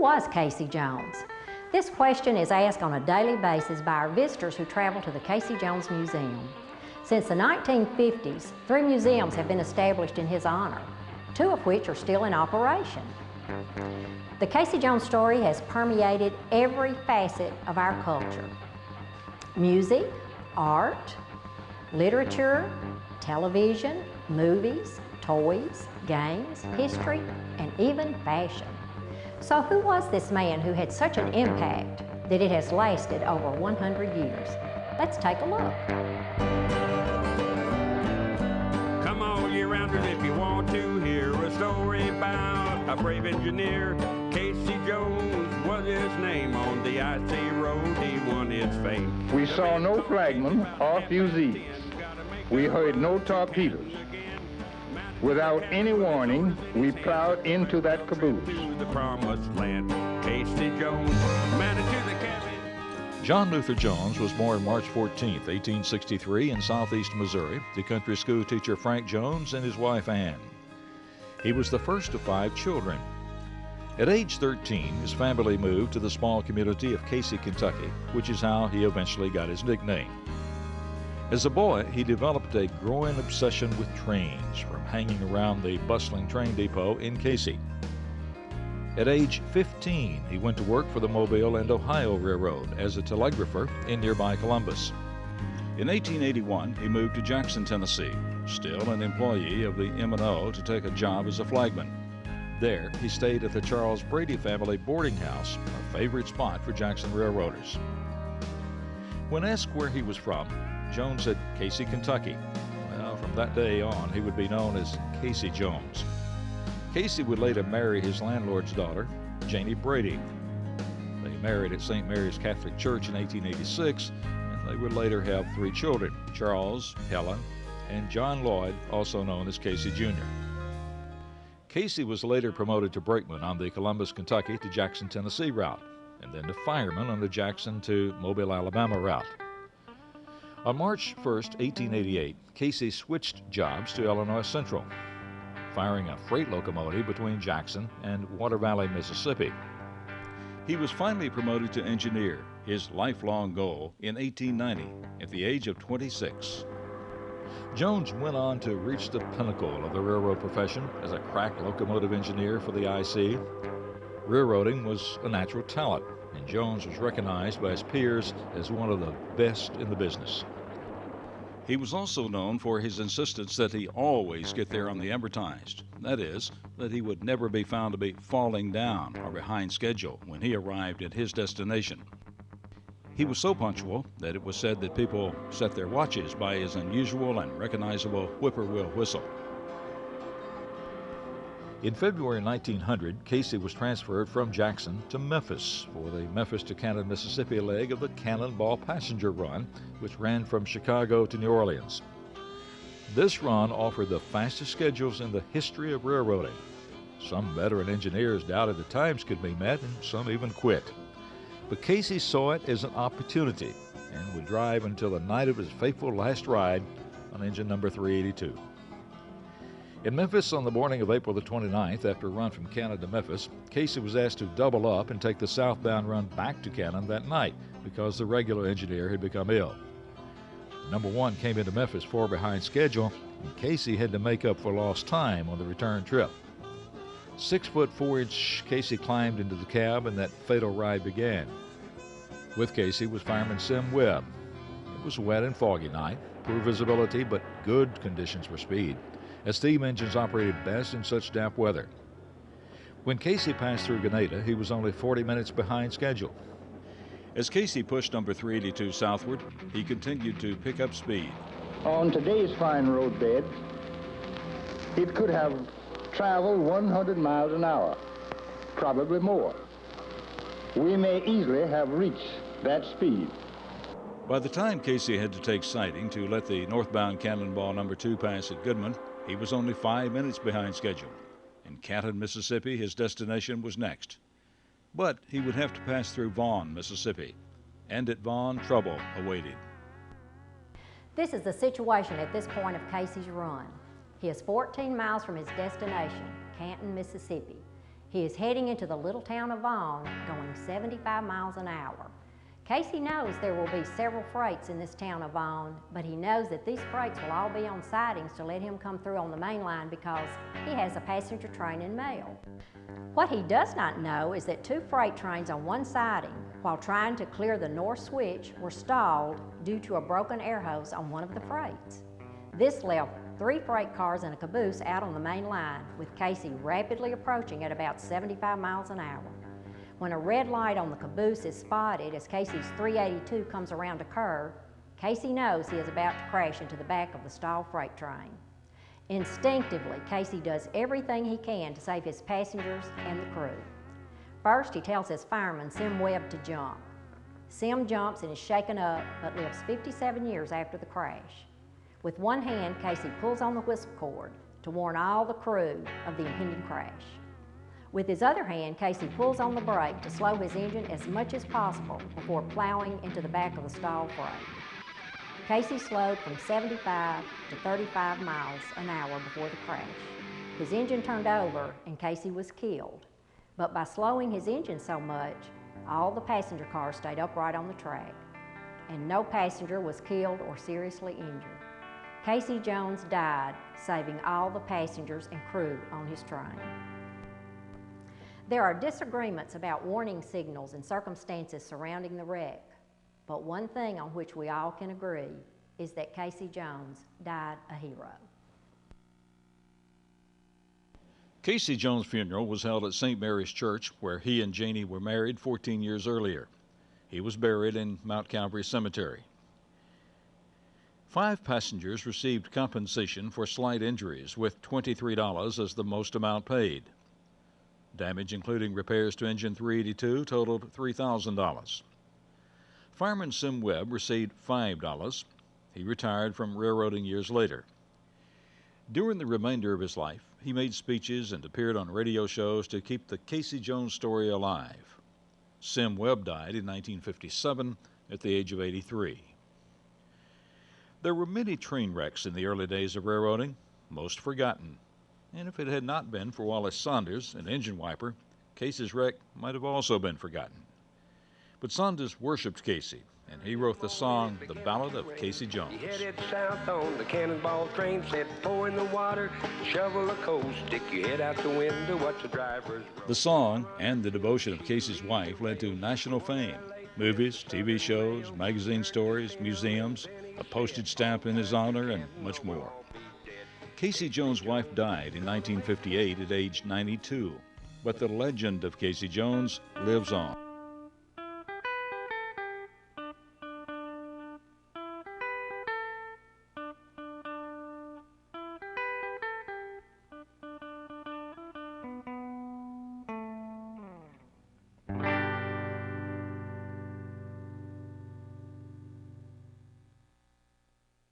was Casey Jones? This question is asked on a daily basis by our visitors who travel to the Casey Jones Museum. Since the 1950s, 3 museums have been established in his honor, 2 of which are still in operation. The Casey Jones story has permeated every facet of our culture. Music, art, literature, television, movies, toys, games, history, and even fashion. So who was this man who had such an impact that it has lasted over 100 years? Let's take a look. Come all year rounders if you want to hear a story about a brave engineer. Casey Jones was his name. On the icy road he won his fame. We saw no flagmen or fusees. We heard no torpedoes. Without any warning, we plowed into that caboose. To the promised land, Casey Jones managed to the cabin. John Luther Jones was born March 14, 1863 in southeast Missouri to country school teacher Frank Jones and his wife Ann. He was the first of 5 children. At age 13, his family moved to the small community of Casey, Kentucky, which is how he eventually got his nickname. As a boy, he developed a growing obsession with trains, from hanging around the bustling train depot in Casey. At age 15, he went to work for the Mobile and Ohio Railroad as a telegrapher in nearby Columbus. In 1881, he moved to Jackson, Tennessee, still an employee of the M&O, to take a job as a flagman. There, he stayed at the Charles Brady family boarding house, a favorite spot for Jackson railroaders. When asked where he was from, Jones said Casey, Kentucky. Well, from that day on, he would be known as Casey Jones. Casey would later marry his landlord's daughter, Janie Brady. They married at St. Mary's Catholic Church in 1886, and they would later have 3 children, Charles, Helen, and John Lloyd, also known as Casey Jr. Casey was later promoted to brakeman on the Columbus, Kentucky to Jackson, Tennessee route, and then to fireman on the Jackson to Mobile, Alabama route. On March 1, 1888, Casey switched jobs to Illinois Central, firing a freight locomotive between Jackson and Water Valley, Mississippi. He was finally promoted to engineer, his lifelong goal, in 1890 at the age of 26. Jones went on to reach the pinnacle of the railroad profession as a crack locomotive engineer for the IC. Railroading was a natural talent, and Jones was recognized by his peers as one of the best in the business. He was also known for his insistence that he always get there on the advertised. That is, that he would never be found to be falling down or behind schedule when he arrived at his destination. He was so punctual that it was said that people set their watches by his unusual and recognizable whippoorwill whistle. In February 1900, Casey was transferred from Jackson to Memphis for the Memphis to Canton, Mississippi leg of the Cannonball passenger run, which ran from Chicago to New Orleans. This run offered the fastest schedules in the history of railroading. Some veteran engineers doubted the times could be met, and some even quit. But Casey saw it as an opportunity and would drive until the night of his fateful last ride on engine number 382. In Memphis on the morning of April the 29th, after a run from Canton to Memphis, Casey was asked to double up and take the southbound run back to Canton that night because the regular engineer had become ill. Number 1 came into Memphis 4 behind schedule, and Casey had to make up for lost time on the return trip. 6 foot 4 inch Casey climbed into the cab, and that fatal ride began. With Casey was fireman Sim Webb. It was a wet and foggy night, poor visibility, but good conditions for speed, as steam engines operated best in such damp weather. When Casey passed through Grenada, he was only 40 minutes behind schedule. As Casey pushed number 382 southward, he continued to pick up speed. On today's fine road bed, it could have traveled 100 miles an hour, probably more. We may easily have reached that speed. By the time Casey had to take sighting to let the northbound Cannonball number 2 pass at Goodman, he was only 5 minutes behind schedule. In Canton, Mississippi, his destination was next. But he would have to pass through Vaughn, Mississippi, and at Vaughn, trouble awaited. This is the situation at this point of Casey's run. He is 14 miles from his destination, Canton, Mississippi. He is heading into the little town of Vaughn, going 75 miles an hour. Casey knows there will be several freights in this town of Vaughn, but he knows that these freights will all be on sidings to let him come through on the main line because he has a passenger train and mail. What he does not know is that 2 freight trains on one siding, while trying to clear the north switch, were stalled due to a broken air hose on one of the freights. This left 3 freight cars and a caboose out on the main line, with Casey rapidly approaching at about 75 miles an hour. When a red light on the caboose is spotted as Casey's 382 comes around a curve, Casey knows he is about to crash into the back of the stalled freight train. Instinctively, Casey does everything he can to save his passengers and the crew. First, he tells his fireman, Sim Webb, to jump. Sim jumps and is shaken up, but lives 57 years after the crash. With one hand, Casey pulls on the whistle cord to warn all the crew of the impending crash. With his other hand, Casey pulls on the brake to slow his engine as much as possible before plowing into the back of the stalled freight. Casey slowed from 75 to 35 miles an hour before the crash. His engine turned over and Casey was killed. But by slowing his engine so much, all the passenger cars stayed upright on the track, and no passenger was killed or seriously injured. Casey Jones died, saving all the passengers and crew on his train. There are disagreements about warning signals and circumstances surrounding the wreck, but one thing on which we all can agree is that Casey Jones died a hero. Casey Jones' funeral was held at St. Mary's Church, where he and Janie were married 14 years earlier. He was buried in Mount Calvary Cemetery. 5 passengers received compensation for slight injuries, with $23 as the most amount paid. Damage, including repairs to engine 382, totaled $3,000. Fireman Sim Webb received $5. He retired from railroading years later. During the remainder of his life, he made speeches and appeared on radio shows to keep the Casey Jones story alive. Sim Webb died in 1957 at the age of 83. There were many train wrecks in the early days of railroading, most forgotten. And if it had not been for Wallace Saunders, an engine wiper, Casey's wreck might have also been forgotten. But Saunders worshipped Casey, and he wrote the song, The Ballad of Casey Jones. He headed south on the cannonball train, said pour in the water, shovel the coal, stick your head out the window, watch the drivers roll. The song and the devotion of Casey's wife led to national fame. Movies, TV shows, magazine stories, museums, a postage stamp in his honor, and much more. Casey Jones' wife died in 1958 at age 92, but the legend of Casey Jones lives on.